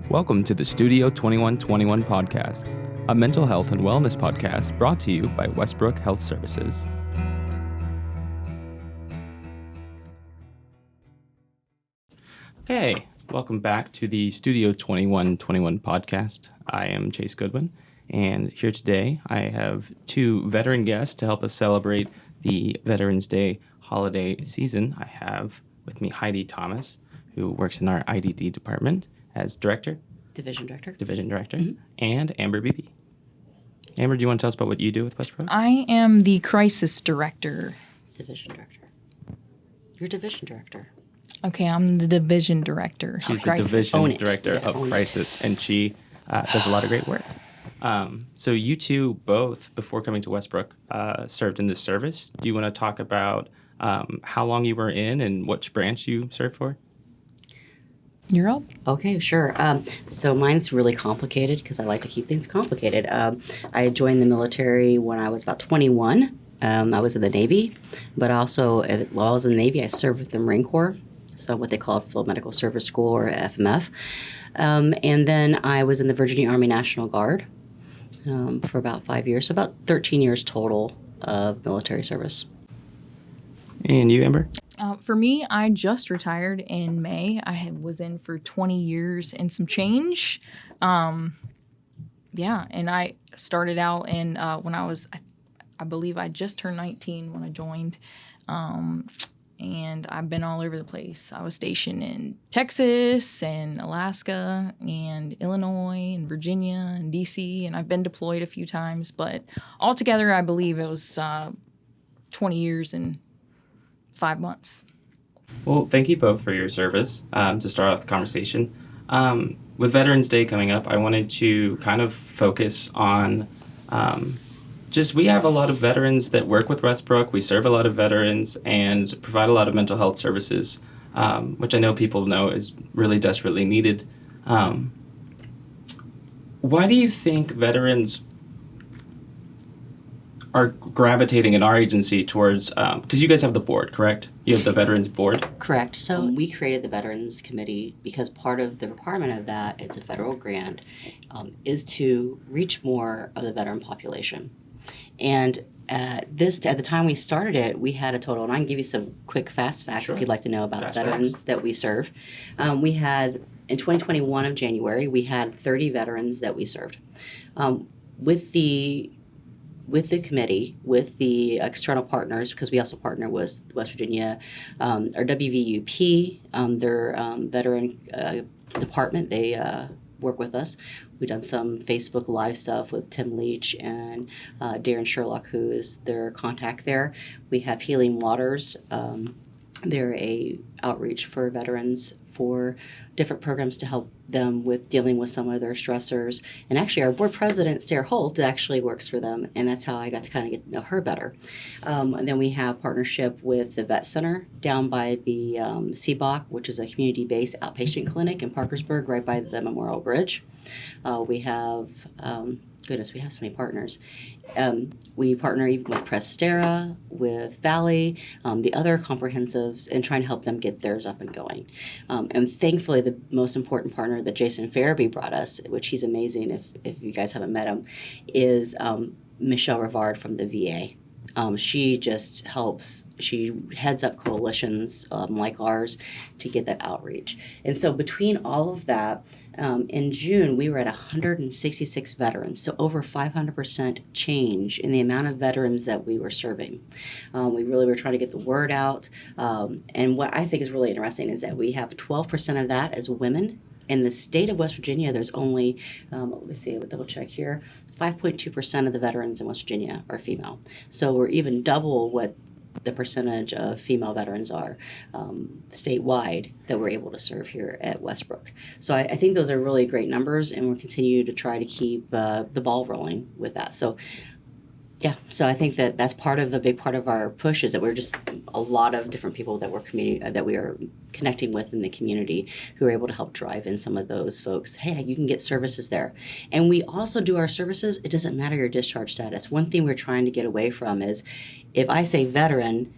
Welcome to the Studio 2121 podcast, a mental health and wellness podcast brought to you by Westbrook Health Services. Okay, welcome back to the Studio 2121 podcast. I am Chase Goodwin, and here today I have two veteran guests to help us celebrate the Veterans Day holiday season. I have with me Heidi Thomas, who works in our IDD department as Division Director, mm-hmm. And Amber Beebe. Amber, do you want to tell us about what you do with Westbrook? I am the Crisis Director. Division Director. You're Division Director. Okay, I'm the Division Director She's of Crisis. the Division Director of Crisis, and she does a lot of great work. So you two both, before coming to Westbrook, served in this service. Do you want to talk about how long you were in and which branch you served for? You're up. Okay, sure. So mine's really complicated because I like to keep things complicated. I joined the military when I was about 21. I was in the Navy, but also while I was in the Navy, I served with the Marine Corps, so what they call Field Medical Service School, or FMF. And then I was in the Virginia Army National Guard for about 5 years, so about 13 years total of military service. And you, Amber? For me, I just retired in May. I was in for 20 years and some change. And I started out in when I believe I just turned 19 when I joined. And I've been all over the place. I was stationed in Texas and Alaska and Illinois and Virginia and DC, and I've been deployed a few times. But altogether, I believe it was 20 years and 5 months. Well, thank you both for your service. To start off the conversation, with Veterans Day coming up, I wanted to kind of focus on we have a lot of veterans that work with Westbrook. We serve a lot of veterans and provide a lot of mental health services, which I know people know is really desperately needed. Why do you think veterans are gravitating in our agency towards, because you guys have the board, correct? You have the Veterans Board? Correct. So we created the Veterans Committee because part of the requirement of that, it's a federal grant, is to reach more of the veteran population. And at the time we started it, we had a total, and I can give you some quick fast facts if you'd like to know about veterans that we serve. We had, in 2021 of January, we had 30 veterans that we served. With the committee, with the external partners, because we also partner with West Virginia, our WVUP, their veteran department, they work with us. We've done some Facebook Live stuff with Tim Leach and Darren Sherlock, who is their contact there. We have Healing Waters. They're a outreach for veterans for different programs to help them with dealing with some of their stressors. And actually, our board president, Sarah Holt, actually works for them, and that's how I got to kind of get to know her better. And then we have partnership with the Vet Center down by the CBOC, which is a community-based outpatient clinic in Parkersburg, right by the Memorial Bridge. We have... we have so many partners. We partner even with Prestera, with Valley, the other comprehensives, and trying to help them get theirs up and going. And thankfully, the most important partner that Jason Farabee brought us, which he's amazing if you guys haven't met him, is Michelle Rivard from the VA. She just helps. She heads up coalitions like ours to get that outreach. And so between all of that, in June, we were at 166 veterans, so over 500% change in the amount of veterans that we were serving. We really were trying to get the word out. And what I think is really interesting is that we have 12% of that as women. In the state of West Virginia, there's only, let's see, I'll double check here, 5.2% of the veterans in West Virginia are female. So we're even double what the percentage of female veterans are statewide that we're able to serve here at Westbrook. So I think those are really great numbers, and we'll continue to try to keep the ball rolling with that. So I think that's a big part of our push is that we're just a lot of different people that we are connecting with in the community who are able to help drive in some of those folks. Hey, you can get services there. And we also do our services. It doesn't matter your discharge status. One thing we're trying to get away from is if I say veteran,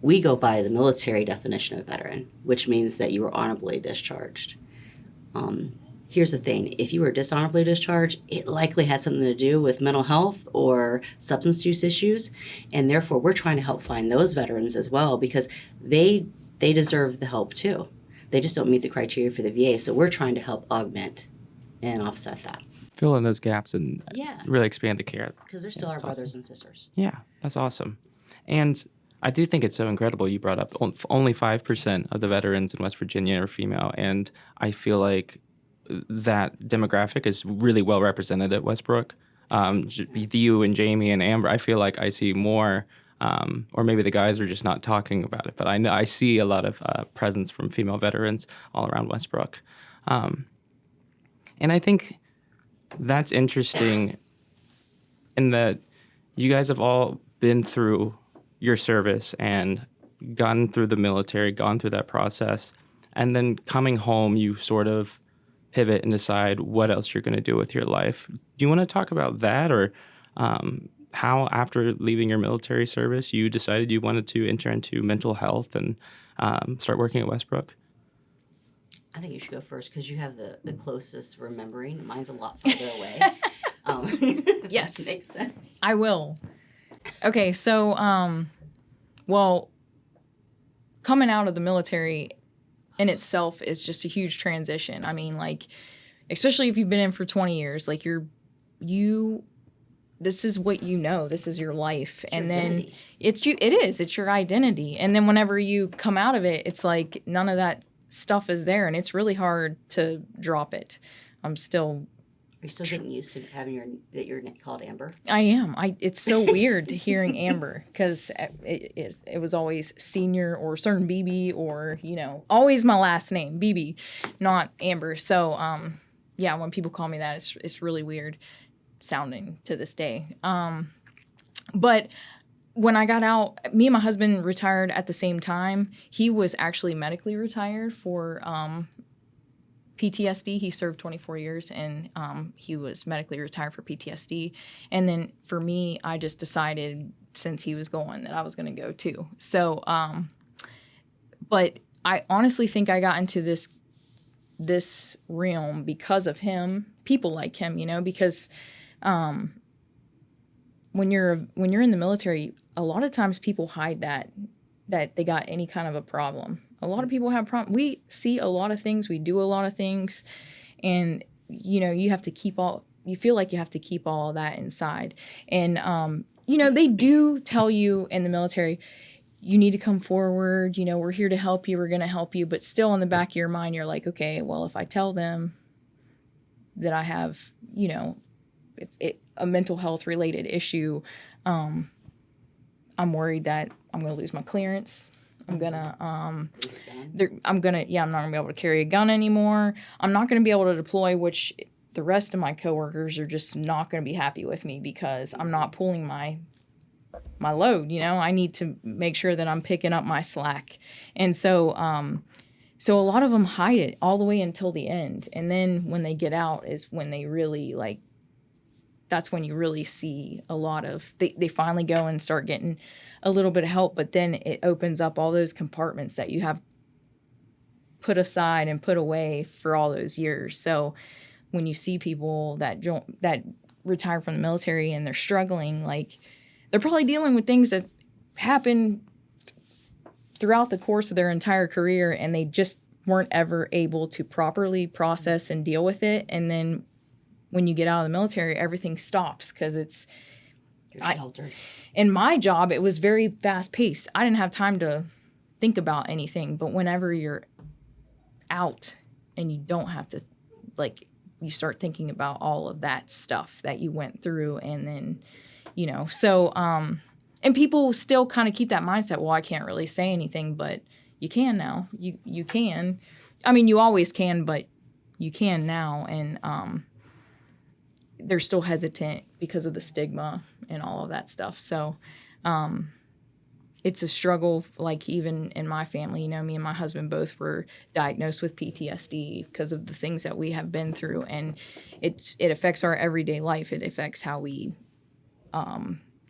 we go by the military definition of veteran, which means that you were honorably discharged. Here's the thing. If you were dishonorably discharged, it likely had something to do with mental health or substance use issues. And therefore, we're trying to help find those veterans as well because they deserve the help too. They just don't meet the criteria for the VA. So we're trying to help augment and offset that. Fill in those gaps and Yeah. really expand the care. Because they're still our brothers and sisters. Yeah, that's awesome. And I do think it's so incredible you brought up only 5% of the veterans in West Virginia are female. And I feel like that demographic is really well represented at Westbrook. You and Jamie and Amber, I feel like I see more, or maybe the guys are just not talking about it, but I know I see a lot of presence from female veterans all around Westbrook. And I think that's interesting in that you guys have all been through your service and gone through the military, gone through that process, and then coming home, you sort of pivot and decide what else you're going to do with your life. Do you want to talk about that, or how after leaving your military service you decided you wanted to enter into mental health and start working at Westbrook? I think you should go first because you have the closest remembering. Mine's a lot further away. Yes. Makes sense. I will. Okay, so, well, coming out of the military in itself is just a huge transition. I mean, like, especially if you've been in for 20 years, like this is what you know, this is your life. Your and then identity. it's your identity. And then whenever you come out of it, it's like none of that stuff is there and it's really hard to drop it. I'm still Are you still getting used to having you're called Amber? I am. It's so weird hearing Amber because it was always senior or certain BB or, always my last name, BB, not Amber. So, yeah, when people call me that, it's really weird sounding to this day. But when I got out, me and my husband retired at the same time. He was actually medically retired for PTSD. He served 24 years and he was medically retired for PTSD. And then for me, I just decided since he was going that I was going to go too. So, but I honestly think I got into this realm because of him, people like him, because when you're in the military, a lot of times people hide that they got any kind of a problem. A lot of people have problems. We see a lot of things. We do a lot of things. And, you have to you feel like you have to keep all of that inside. And, they do tell you in the military, you need to come forward. We're here to help you. We're going to help you. But still in the back of your mind, you're like, okay, well, if I tell them that I have, a mental health related issue, I'm worried that I'm going to lose my clearance. I'm not going to be able to carry a gun anymore. I'm not going to be able to deploy, which the rest of my coworkers are just not going to be happy with me because I'm not pulling my load. I need to make sure that I'm picking up my slack. And so a lot of them hide it all the way until the end. And then when they get out is when they really that's when you really see a lot of, they finally go and start getting a little bit of help, but then it opens up all those compartments that you have put aside and put away for all those years. So when you see people that retire from the military and they're struggling, they're probably dealing with things that happen throughout the course of their entire career and they just weren't ever able to properly process and deal with it. And then when you get out of the military, everything stops because You're sheltered. In my job, it was very fast paced. I didn't have time to think about anything. But whenever you're out and you don't have to, you start thinking about all of that stuff that you went through. And then, so, and people still kind of keep that mindset. Well, I can't really say anything, but you can now. You can. I mean, you always can, but you can now. And, they're still hesitant because of the stigma and all of that stuff. So it's a struggle, even in my family. Me and my husband both were diagnosed with PTSD because of the things that we have been through. And it affects our everyday life. It affects how we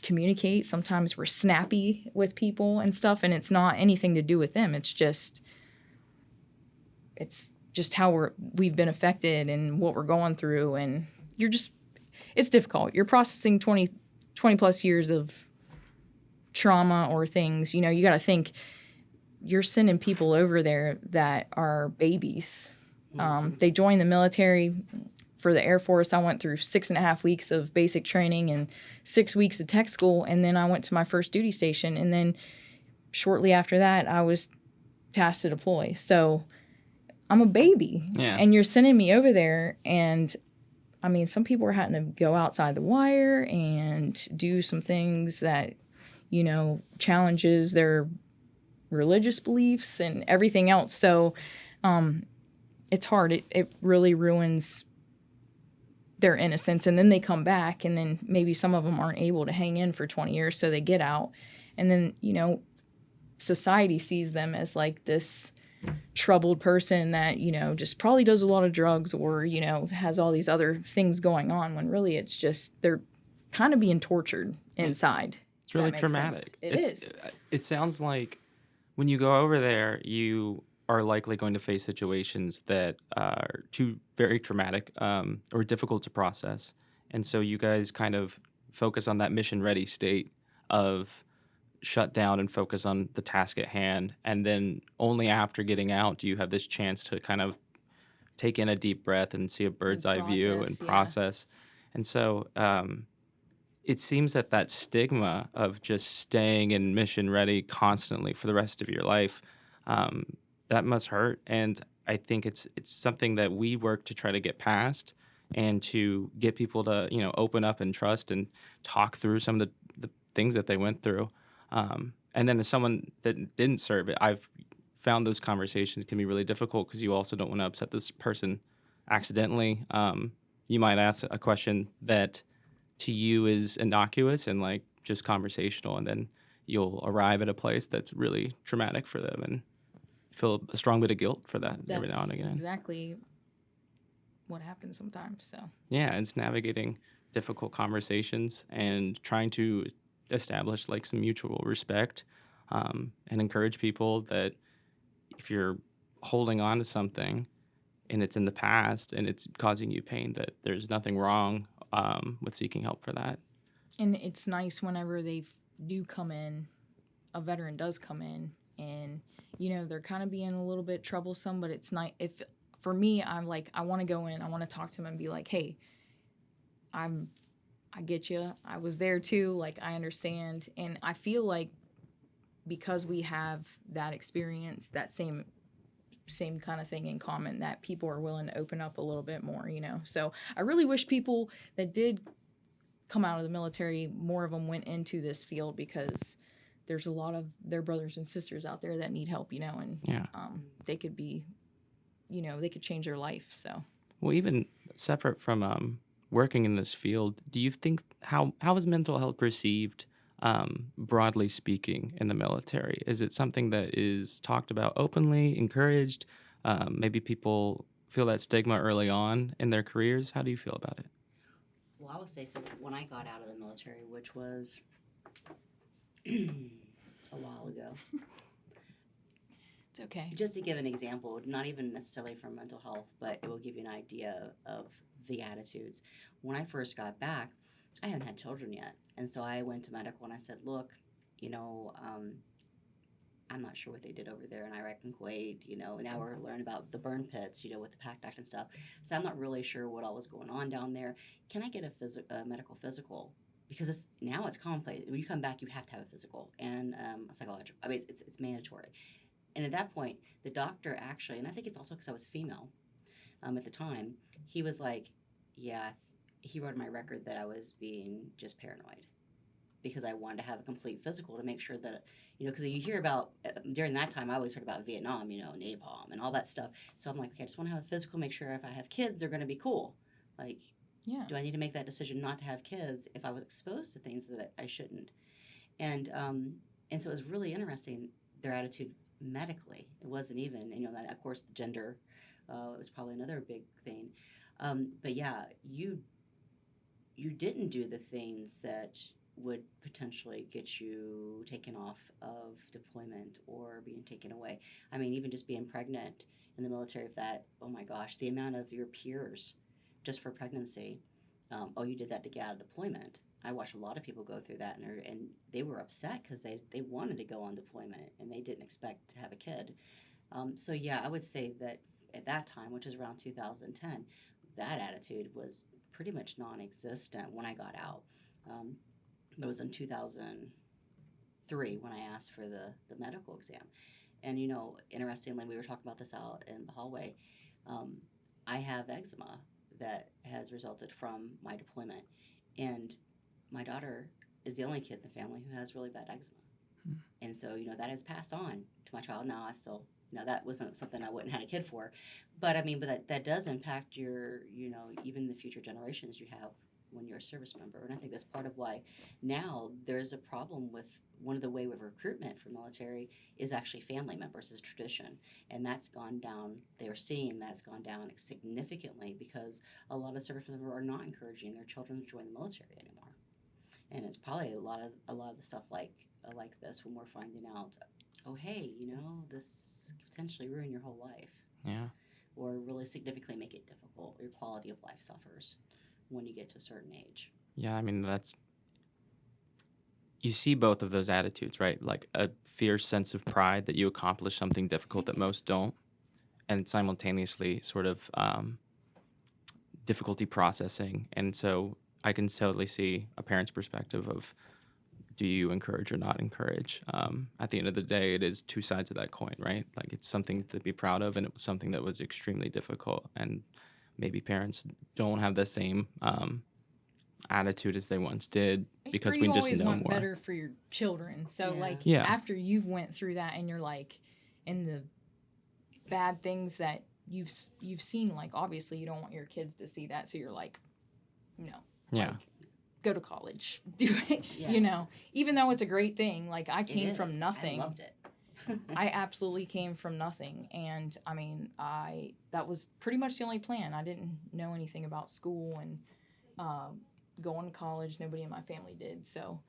communicate. Sometimes we're snappy with people and stuff, and it's not anything to do with them. It's just, it's just how we've been affected and what we're going through. And it's difficult. You're processing 20 plus years of trauma or things. You got to think you're sending people over there that are babies. They joined the military. For the Air Force, I went through 6.5 weeks of basic training and 6 weeks of tech school, and then I went to my first duty station. And then shortly after that, I was tasked to deploy. So I'm a baby, and you're sending me over there. And I mean, some people are having to go outside the wire and do some things that, challenges their religious beliefs and everything else. So it's hard. It really ruins their innocence. And then they come back, and then maybe some of them aren't able to hang in for 20 years, so they get out. And then, society sees them as like this troubled person that, just probably does a lot of drugs or, has all these other things going on, when really it's just they're kind of being tortured inside. It's really traumatic. It is. It sounds like when you go over there, you are likely going to face situations that are too very traumatic or difficult to process. And so you guys kind of focus on that mission ready state of shut down and focus on the task at hand. And then only after getting out do you have this chance to kind of take in a deep breath and see a bird's eye view and process. And so it seems that stigma of just staying in mission ready constantly for the rest of your life, that must hurt. And I think it's something that we work to try to get past and to get people to, open up and trust and talk through some of the things that they went through. And then as someone that didn't serve it, I've found those conversations can be really difficult because you also don't want to upset this person accidentally. You might ask a question that to you is innocuous and like just conversational, and then you'll arrive at a place that's really traumatic for them and feel a strong bit of guilt for that every now and again. Exactly what happens sometimes. So yeah, it's navigating difficult conversations and trying to establish like some mutual respect, and encourage people that if you're holding on to something and it's in the past and it's causing you pain, that there's nothing wrong with seeking help for that. And it's nice whenever they do come in, a veteran does come in, and they're kind of being a little bit troublesome, but it's nice. If for me, I'm like, I want to go in, I want to talk to them and be like, hey, I get you. I was there too. Like, I understand. And I feel like because we have that experience, that same kind of thing in common, that people are willing to open up a little bit more, So I really wish people that did come out of the military, more of them went into this field, because there's a lot of their brothers and sisters out there that need help, and they could be, they could change their life. So, well, even separate from working in this field, do you think how is mental health perceived, broadly speaking, in the military? Is it something that is talked about openly, encouraged? Maybe people feel that stigma early on in their careers. How do you feel about it? Well, I would say, so when I got out of the military, which was a while ago. It's okay. Just to give an example, not even necessarily from mental health, but it will give you an idea of the attitudes. When I first got back, I hadn't had children yet. And so I went to medical and I said, look, I'm not sure what they did over there in Iraq and Kuwait, now we're learning about the burn pits, with the PACT Act and stuff. So I'm not really sure what all was going on down there. Can I get a medical physical? Because now it's commonplace. When you come back, you have to have a physical and a psychological. I mean, it's mandatory. And at that point, the doctor actually, and I think it's also because I was female at the time, he was like, yeah, he wrote in my record that I was being just paranoid because I wanted to have a complete physical to make sure that, because you hear about, during that time, I always heard about Vietnam, napalm and all that stuff. So I'm like, okay, I just want to have a physical, make sure if I have kids, they're going to be cool. Like, yeah. Do I need to make that decision not to have kids if I was exposed to things that I shouldn't? And so it was really interesting, their attitude medically. It wasn't even, that, of course, the gender was probably another big thing. But yeah, you didn't do the things that would potentially get you taken off of deployment or being taken away. I mean, even just being pregnant in the military, if that, oh my gosh, the amount of your peers just for pregnancy, oh, you did that to get out of deployment. I watched a lot of people go through that, and they were upset because they wanted to go on deployment and they didn't expect to have a kid. So yeah, I would say that at that time, which is around 2010, that attitude was pretty much non-existent when I got out. Um, it was in 2003 when I asked for the medical exam. And, interestingly, we were talking about this out in the hallway. Um, I have eczema that has resulted from my deployment. And my daughter is the only kid in the family who has really bad eczema. And so, that has passed on to my child. Now, I still, that wasn't something I wouldn't have had a kid for. But I mean, but that does impact your, even the future generations you have when you're a service member. And I think that's part of why now there's a problem with one of the way of recruitment for military is actually family members as a tradition. And that's gone down. They're seeing that's gone down significantly because a lot of service members are not encouraging their children to join the military anymore. And it's probably a lot of the stuff like this when we're finding out, oh hey, this could potentially ruin your whole life. Yeah. Or really significantly make it difficult. Your quality of life suffers when you get to a certain age. Yeah, I mean, you see both of those attitudes, right? Like a fierce sense of pride that you accomplish something difficult that most don't, and simultaneously sort of difficulty processing. And so I can totally see a parent's perspective of, do you encourage or not encourage? At the end of the day, it is two sides of that coin, right? Like it's something to be proud of, and it was something that was extremely difficult. And maybe parents don't have the same attitude as they once did because we just always know want more. better for your children. So Yeah. after you've went through that and you're like in the bad things that you've seen, like obviously you don't want your kids to see that. So you're like, no. Yeah. Like, go to college. Do it. Yeah. Even though it's a great thing. Like I came It from is. nothing. I loved it. I absolutely came from nothing. And I mean, that was pretty much the only plan. I didn't know anything about school and going to college. Nobody in my family did. So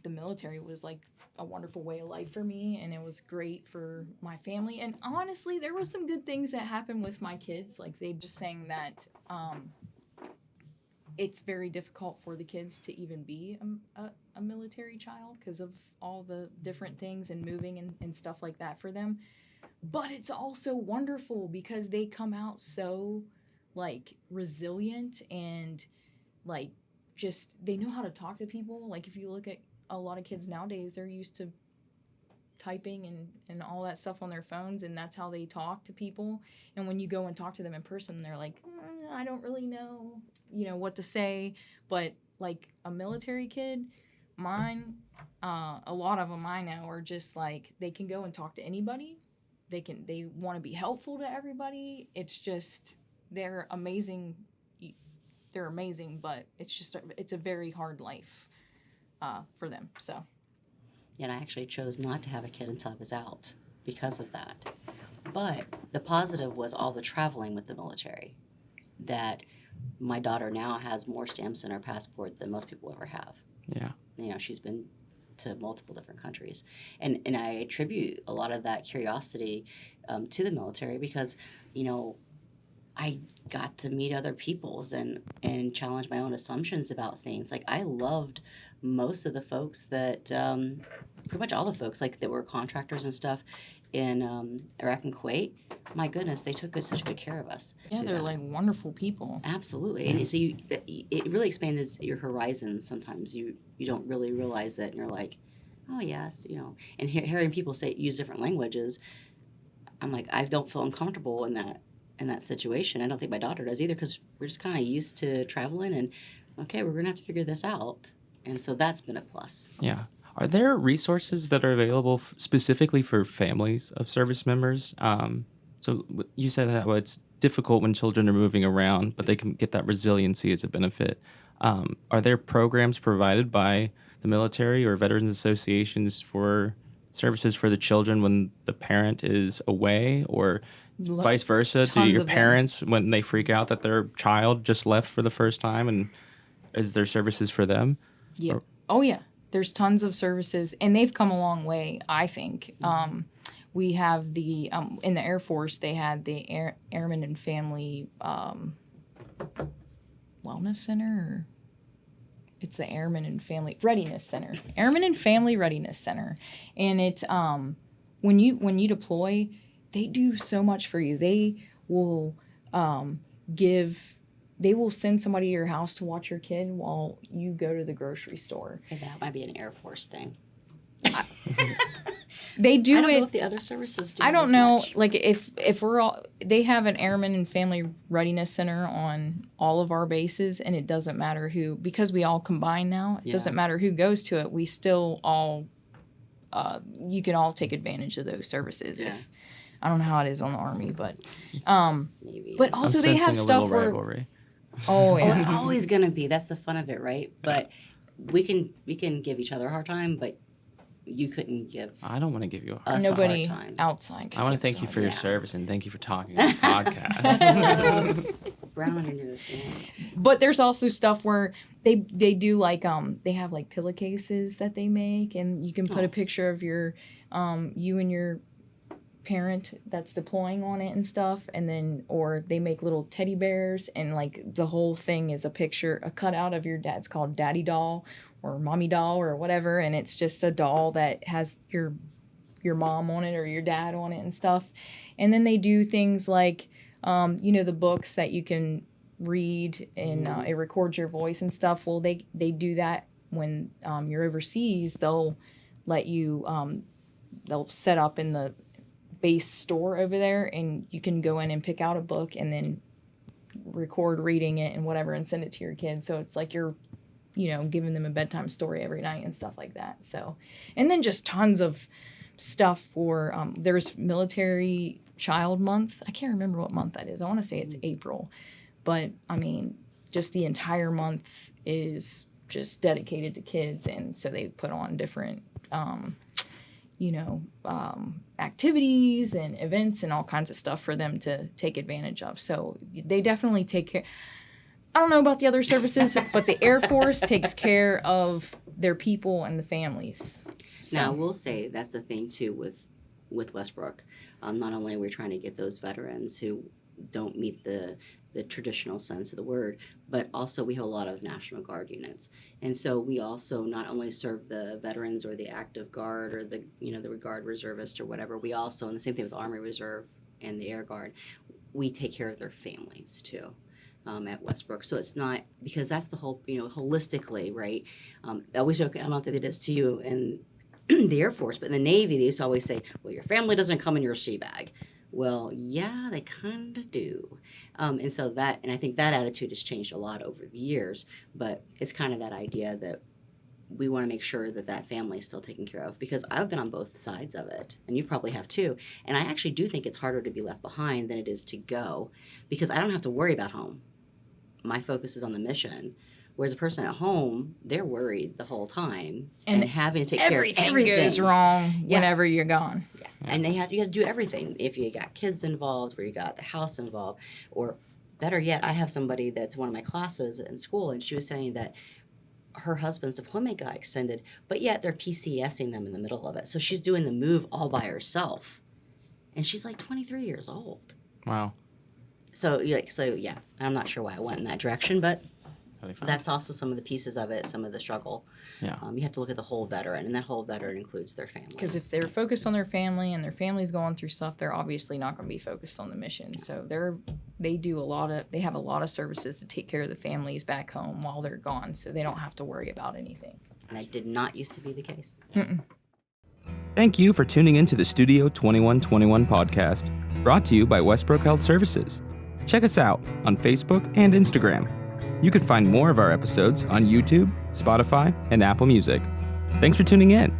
the military was like a wonderful way of life for me, and it was great for my family. And honestly, there were some good things that happened with my kids. Like they just saying that it's very difficult for the kids to even be a military child because of all the different things and moving and stuff like that for them. But it's also wonderful because they come out so like resilient and like just they know how to talk to people. Like if you look at a lot of kids nowadays, they're used to typing and all that stuff on their phones, and that's how they talk to people. And when you go and talk to them in person, they're like, I don't really know, what to say. But like a military kid, mine, a lot of them I know are just like they can go and talk to anybody. They want to be helpful to everybody. It's just they're amazing. They're amazing, but it's a very hard life for them. So. And I actually chose not to have a kid until I was out because of that. But the positive was all the traveling with the military. That my daughter now has more stamps in her passport than most people ever have. Yeah. She's been to multiple different countries. And I attribute a lot of that curiosity to the military because, I got to meet other peoples and challenge my own assumptions about things. Like I loved most of the folks that, pretty much all the folks like that were contractors and stuff in Iraq and Kuwait. My goodness, they took such good care of us. Yeah, they're like wonderful people. Absolutely, and so it really expands your horizons. Sometimes you don't really realize that, and you're like, oh yes, And hearing people use different languages, I'm like, I don't feel uncomfortable in that situation. I don't think my daughter does either because we're just kind of used to traveling and, okay, we're going to have to figure this out. And so that's been a plus. Yeah. Are there resources that are available specifically for families of service members? So you said how it's difficult when children are moving around, but they can get that resiliency as a benefit. Are there programs provided by the military or veterans associations for services for the children when the parent is away, or vice versa? Do your parents, when they freak out that their child just left for the first time, and is there services for them? Yeah. Or- Oh, yeah. There's tons of services, and they've come a long way, I think. We have the, in the Air Force, they had the Airmen and Family Wellness Center, or it's the Airmen and Family Readiness Center. Airmen and Family Readiness Center. And it's, when you deploy, they do so much for you. They will they will send somebody to your house to watch your kid while you go to the grocery store. Okay, that might be an Air Force thing. They do I don't it. know if the other services do. I don't as know, much. like if we're all, they have an Airmen and Family Readiness Center on all of our bases, and it doesn't matter who, because we all combine now. It doesn't matter who goes to it. We still all, you can all take advantage of those services. Yeah. If I don't know how it is on the Army, but Maybe. but I'm also they sensing have a stuff little where rivalry. oh Oh, it's yeah. always gonna be. That's the fun of it, right? But we can give each other a hard time, but you couldn't give I don't want to give you a hard us Nobody a hard time. outside. I want to can thank you give for your Yeah. service and thank you for talking on the podcast. Brown on your nose, man. But there's also stuff where they do like they have like pillowcases that they make, and you can put a picture of your you and your parent that's deploying on it and stuff, and then or they make little teddy bears, and like the whole thing is a picture, a cutout of your dad's called daddy doll or mommy doll or whatever, and it's just a doll that has your mom on it or your dad on it and stuff. And then they do things like the books that you can read, and it records your voice and stuff. Well, they do that when you're overseas. They'll let you they'll set up in the base store over there, and you can go in and pick out a book and then record reading it and whatever and send it to your kids. So it's like you're giving them a bedtime story every night and stuff like that. So, and then just tons of stuff for there's Military Child Month. I can't remember what month that is. I want to say it's April, but I mean, just the entire month is just dedicated to kids, and so they put on different activities and events and all kinds of stuff for them to take advantage of. So they definitely take care. I don't know about the other services, but the Air Force takes care of their people and the families. So. Now, I will say that's the thing too with Westbrook. Not only are we trying to get those veterans who don't meet the traditional sense of the word, but also we have a lot of National Guard units, and so we also not only serve the veterans or the active guard or the Guard reservist or whatever. We also, and the same thing with the Army Reserve and the Air Guard, we take care of their families too. At Westbrook. So it's not, because that's the whole, holistically, right? I always joke, I don't know if they did this to you in the Air Force, but in the Navy, they used to always say, well, your family doesn't come in your sea bag. Well, yeah, they kind of do. And I think that attitude has changed a lot over the years, but it's kind of that idea that we want to make sure that family is still taken care of, because I've been on both sides of it, and you probably have too. And I actually do think it's harder to be left behind than it is to go, because I don't have to worry about home. My focus is on the mission, whereas a person at home, they're worried the whole time and having to take care of everything. Goes wrong whenever you're gone. Yeah. And you got to do everything. If you got kids involved, or you got the house involved, or better yet, I have somebody that's one of my classes in school, and she was saying that her husband's deployment got extended, but yet they're PCSing them in the middle of it. So she's doing the move all by herself, and she's like 23 years old. Wow. So yeah, I'm not sure why I went in that direction, but Totally fine. that's also some of the pieces of it, some of the struggle. Yeah. You have to look at the whole veteran, and that whole veteran includes their family. Because if they're focused on their family and their family's going through stuff, they're obviously not going to be focused on the mission. So they have a lot of services to take care of the families back home while they're gone, so they don't have to worry about anything. And that did not used to be the case. Mm-mm. Thank you for tuning into the Studio 2121 podcast, brought to you by Westbrook Health Services. Check us out on Facebook and Instagram. You can find more of our episodes on YouTube, Spotify, and Apple Music. Thanks for tuning in.